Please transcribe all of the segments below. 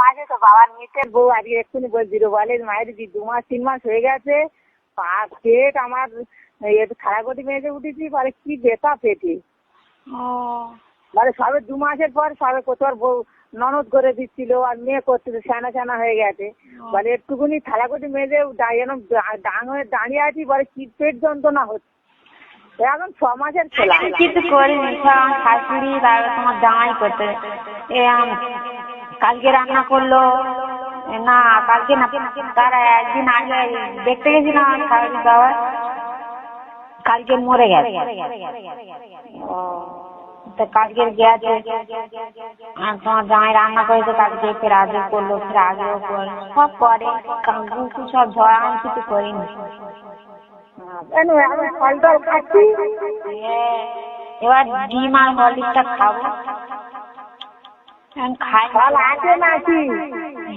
মাঝে তো বাবার মিটের বউ আজকে এক্ষুনি বলছিল, বলে মায়ের 2 মাস 3 মাস হয়ে গেছে, পেট আমার খাড়াগতি মেজে উঠেছি, বলে কি ব্যথা পেটে। বলে সবে 2 মাসের পর সবে তোর বউ ননদ করে দিচ্ছিল আর মেয়ে করছিল, সেনা সেনা হয়ে গেছে। বলে একটুকুনি থালাকটি মেজে ডাং হয়ে দাঁড়িয়ে আছি, বলে কি পেট যন্ত্রণা হচ্ছে। এখন 6 মাসের ছেলে কিছু করিনি, আমার শাশুড়ি তোমার জামাই করতে কালকে রান্না করলো না, কালকে না তারা একদিন আগে দেখতে গেছিলাম শাশুড়ি বাবা, কালকে মরে গেছে। কালকে গেছে তোমার জামাই রান্না করেছে, কালকে ফের আগে করলো, ফের আগেও করে সব করে, সব ঝড় আমি কিছু করিনি। ফল টল খাচ্ছি, এবার ডিম আর হরলিক্সটা খাবো। ফল আছে নাকি?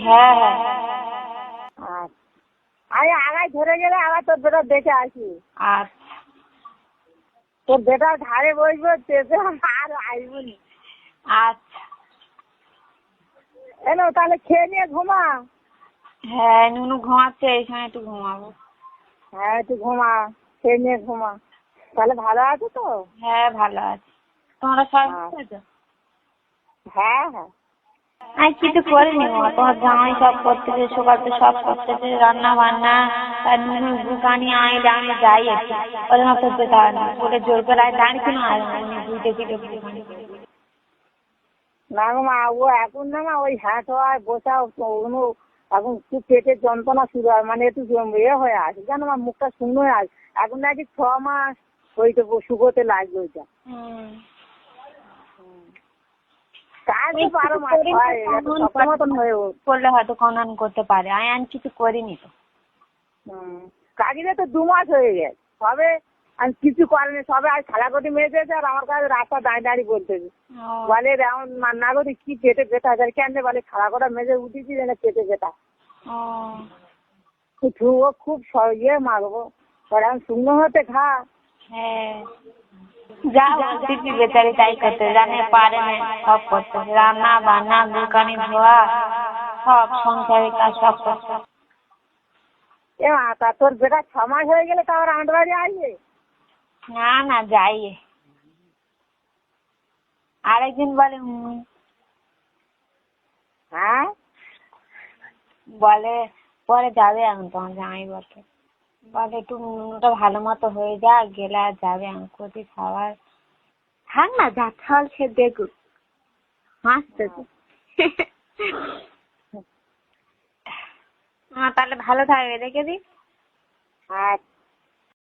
হ্যাঁ হ্যাঁ, আমি আগায় ধরে গেলে আবার তোর বেটা দেখে আসি। আচ্ছা, তোর বেটার ধারে বসবো, আর আসবনি। আচ্ছা এনো তাহলে খেয়ে নিয়ে ঘুমা। হ্যাঁ, নুনু ঘুমাচ্ছে, এই সময় একটু ঘুমাবো। হ্যাঁ একটু ঘুমা, খেয়ে নিয়ে ঘুমা। তাহলে ভালো আছো তো? হ্যাঁ ভালো আছে, তোমরা সবাই ভালো আছো? হ্যাঁ হ্যাঁ, আমি কিছু করিনি, তোমার জামাই সব করতেছে, সকালতে সব করতেছে, রান্না বান্না, আর নুনু দোকানি আইলে আমি যাই একটু ওদের মতো যেতে হয় না, বলে জোর করে দাঁড়িয়েছিল আর বুঝতেছিল। না গো মা, ও এখন না মা ওই হাত হয় বসাও এখন খুব পেটের যন্ত্রণা শুরু হয়, মানে একটু হয়ে আসে জানো মা, মুখটা শুকনো হয়ে আসে। এখন নাকি 6 মাস ওই তো শুকোতে লাগবে ওইটা। করলে হয়তো কনান করতে পারে, আমি কিছু করিনি তো। কাকিরে তো 2 মাস হয়ে গেছে, সবে আমি কিছু করিনি, সবে আজ থালাকটি মেজেছে আর আমার কাছে রাস্তা দাঁড়িয়ে দাঁড়িয়ে বলতেছে, বলে এমন না করি কি পেটে ব্যথা আছে, কেন বলে থালাকটা মেজে উঠেছি যেন পেটে ব্যথা। ও খুব ইয়ে মারবো, এখন শুকনো হতে খা। হ্যাঁ যা বেচারি তাই করতে জানে, পারে না, সব করতে, রান্না বান্না, দোকানে ধোয়া, সব সংসারের কাজ সব করতে। তা তোর বেটা 6 মাস হয়ে গেলে তারপর আমাদের বাড়ি আসবে? না না, যাই আরেকদিন বলে। হ্যাঁ বলে পরে যাবে, এখন তোমার জামাই বলে একটু নুনটা ভালো মতো হয়ে যা, গেলে আর যাবে। আমি প্রতি খাবার থাক না, যা ফল সে দেখুক, হাসতেছে। তাহলে ভালো থাকবে, রেখে দিই। আচ্ছা।